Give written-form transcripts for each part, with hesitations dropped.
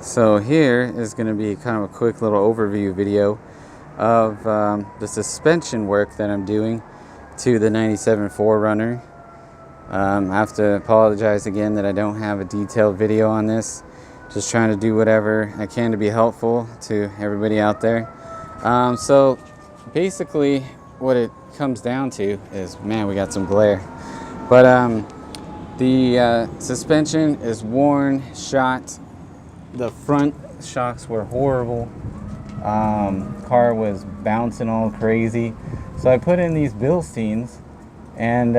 So here is going to be kind of a quick little overview video of the suspension work that I'm doing to the 97 4Runner. I have to apologize again that I don't have a detailed video on this. Just trying to do whatever I can to be helpful to everybody out there. So basically what it comes down to is, man, we got some glare. But the suspension is worn, shot. The front shocks were horrible. Car was bouncing all crazy. So I put in these Bilsteins, and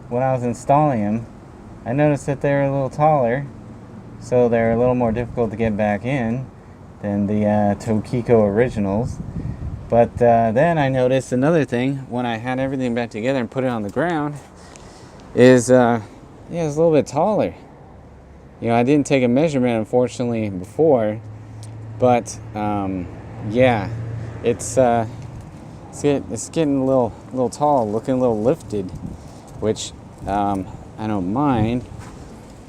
when I was installing them, I noticed that they're a little taller, so they're a little more difficult to get back in than the Tokiko originals. But then I noticed another thing when I had everything back together and put it on the ground is yeah, it's a little bit taller. You know, I didn't take a measurement, unfortunately, before, but yeah, it's getting a little tall, looking a little lifted, which I don't mind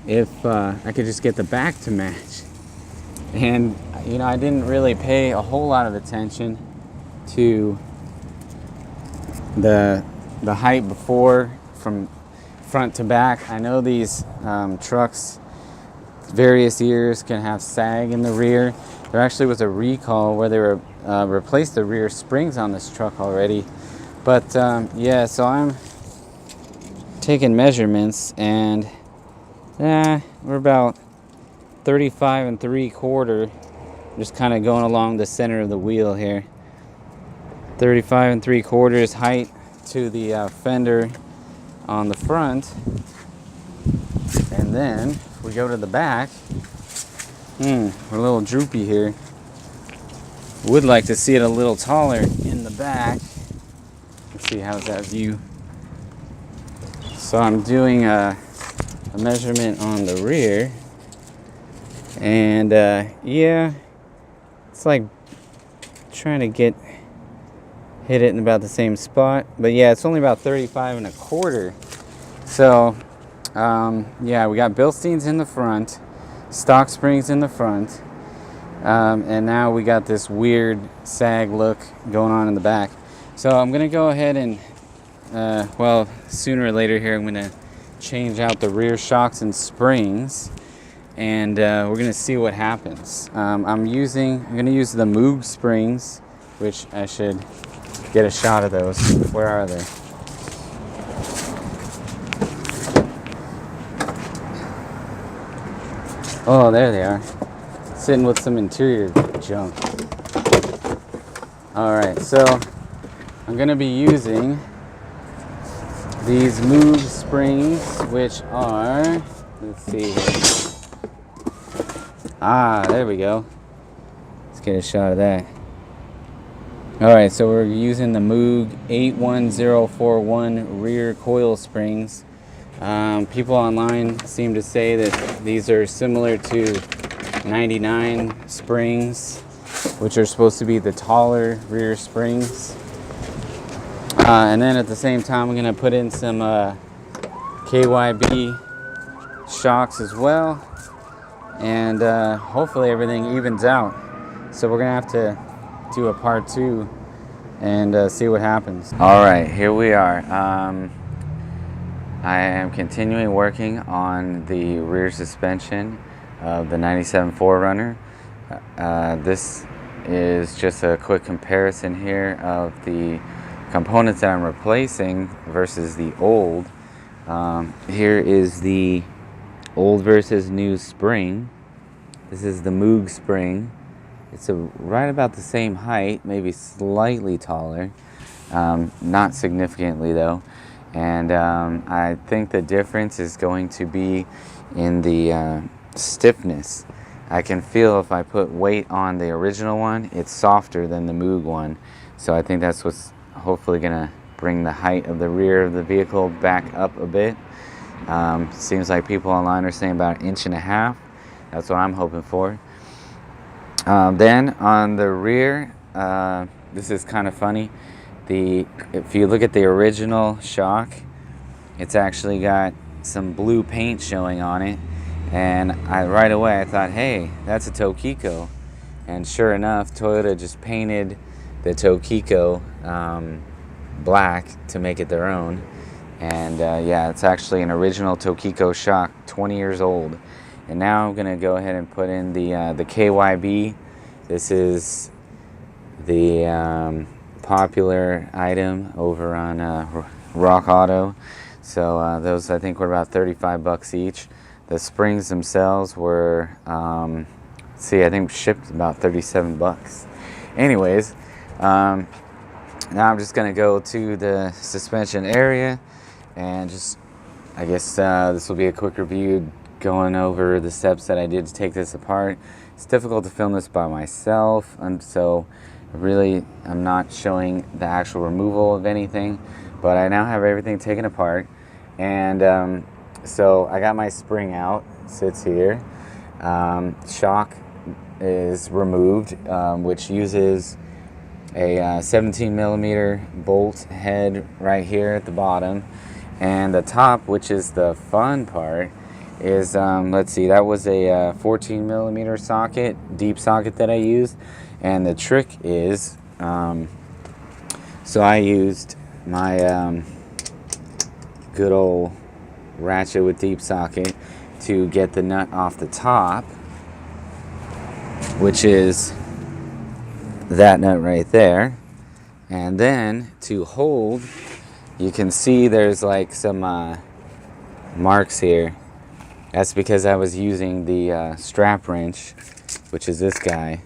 if I could just get the back to match. And you know, I didn't really pay a whole lot of attention to the height before from front to back. I know these trucks, various years, can have sag in the rear. There actually was a recall where they were replaced the rear springs on this truck already. But yeah, so I'm taking measurements, and we're about 35 3/4, just kind of going along the center of the wheel here. 35 3/4 height to the fender on the front, and then if we go to the back, we're a little droopy here. Would like to see it a little taller in the back. Let's see, how's that view? So I'm doing a measurement on the rear, and yeah, it's like trying to hit it in about the same spot. But yeah, it's only about 35 1/4. So yeah, we got Bilsteins in the front, stock springs in the front, and now we got this weird sag look going on in the back. So I'm gonna go ahead and well, sooner or later here, I'm gonna change out the rear shocks and springs, and we're gonna see what happens. I'm gonna use the Moog springs, which I should get a shot of those. Where are they? Oh, there they are. Sitting with some interior junk. Alright, so I'm going to be using these Moog springs, which are, let's see here. Ah, there we go. Let's get a shot of that. Alright, so we're using the Moog 81041 rear coil springs. People online seem to say that these are similar to 99 springs, which are supposed to be the taller rear springs. And then at the same time, I'm going to put in some KYB shocks as well, and hopefully everything evens out. So we're going to have to do a part 2 and see what happens. All right, here we are. I am continuing working on the rear suspension of the 97 4Runner. This is just a quick comparison here of the components that I'm replacing versus the old. Here is the old versus new spring. This is the Moog spring. It's right about the same height, maybe slightly taller, not significantly though. And I think the difference is going to be in the stiffness. I can feel if I put weight on the original one, it's softer than the Moog one. So I think that's what's hopefully gonna bring the height of the rear of the vehicle back up a bit. Seems like people online are saying about 1.5 inches. That's what I'm hoping for. Then on the rear, this is kind of funny. If you look at the original shock, it's actually got some blue paint showing on it, And right away I thought, hey, that's a Tokiko. And sure enough, Toyota just painted the Tokiko black to make it their own. And yeah, it's actually an original Tokiko shock, 20 years old. And now I'm gonna go ahead and put in the KYB. This is the popular item over on Rock Auto. So those I think were about 35 bucks each. The springs themselves were, see, I think shipped about 37 bucks. Anyways, now I'm just gonna go to the suspension area and just, I guess this will be a quick review going over the steps that I did to take this apart. It's difficult to film this by myself, and so really I'm not showing the actual removal of anything, but I now have everything taken apart. And so I got my spring out, sits here. Shock is removed, which uses a 17 millimeter bolt head right here at the bottom. And the top, which is the fun part, is, let's see, that was a 14 millimeter socket, deep socket that I used. And the trick is, so I used my good old ratchet with deep socket to get the nut off the top, which is that nut right there. And then to hold, you can see there's like some marks here. That's because I was using the strap wrench, which is this guy.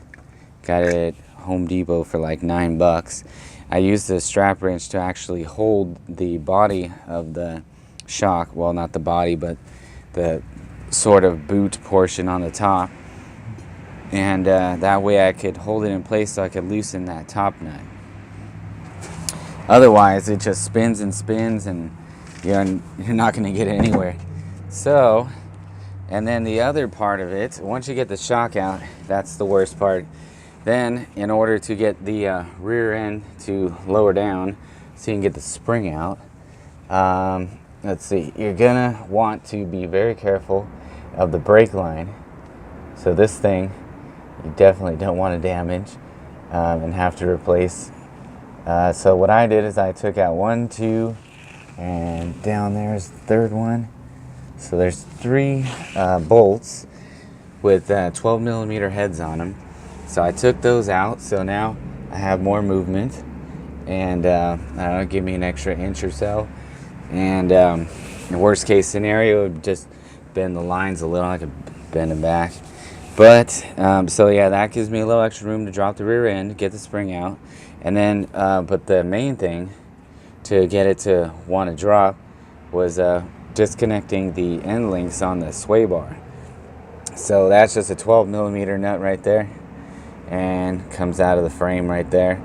Got it at Home Depot for like $9. I used the strap wrench to actually hold the body of the shock. Well, not the body, but the sort of boot portion on the top. And that way I could hold it in place so I could loosen that top nut. Otherwise, it just spins and spins and you're not going to get it anywhere. So, and then the other part of it, once you get the shock out, that's the worst part. Then, in order to get the rear end to lower down so you can get the spring out, let's see, you're gonna want to be very careful of the brake line. So this thing, you definitely don't want to damage and have to replace. So what I did is I took out 1, 2, and down there's the third one. So there's 3 bolts with 12 millimeter heads on them. So I took those out, so now I have more movement, and that'll give me an extra inch or so. And the worst case scenario would just bend the lines a little. I could bend them back. But, so yeah, that gives me a little extra room to drop the rear end, get the spring out. And then, but the main thing to get it to want to drop was disconnecting the end links on the sway bar. So that's just a 12 millimeter nut right there, and comes out of the frame right there.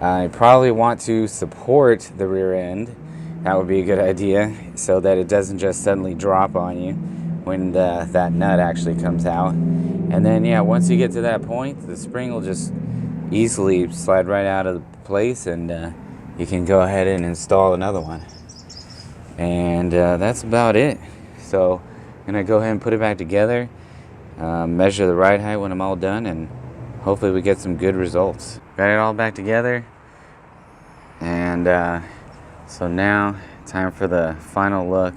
I probably want to support the rear end. That would be a good idea, so that it doesn't just suddenly drop on you when that nut actually comes out. And then yeah, once you get to that point, the spring will just easily slide right out of place, and you can go ahead and install another one. And that's about it. So I'm gonna go ahead and put it back together, measure the ride height when I'm all done, and hopefully we get some good results. Got it all back together, and so now time for the final look.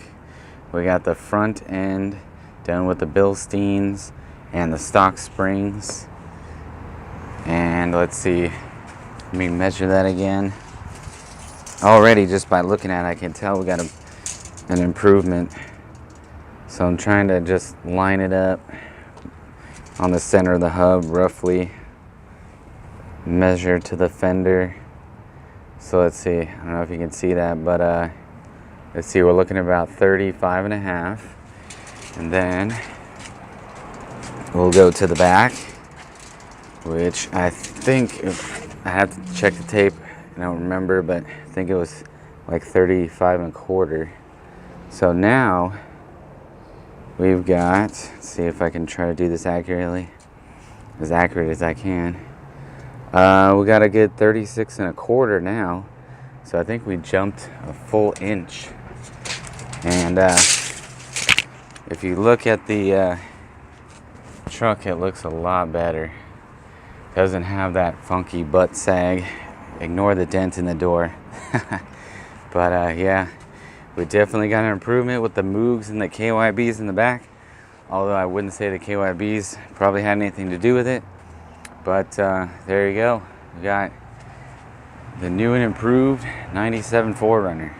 We got the front end done with the Bilsteins and the stock springs. And let's see, let me measure that again. Already just by looking at it, I can tell we got an improvement. So I'm trying to just line it up on the center of the hub roughly, measure to the fender. So let's see, I don't know if you can see that, but let's see, we're looking at about 35.5. And then we'll go to the back, which I think, I have to check the tape, I don't remember, but I think it was like 35.25. So now we've got, let's see if I can try to do this accurately, as accurate as I can. We got a good 36.25 now. So I think we jumped a full inch. And If you look at the truck, it looks a lot better. Doesn't have that funky butt sag. Ignore the dent in the door. But yeah, we definitely got an improvement with the Moogs and the KYBs in the back. Although I wouldn't say the KYBs probably had anything to do with it. But there you go. We got the new and improved 97 4Runner.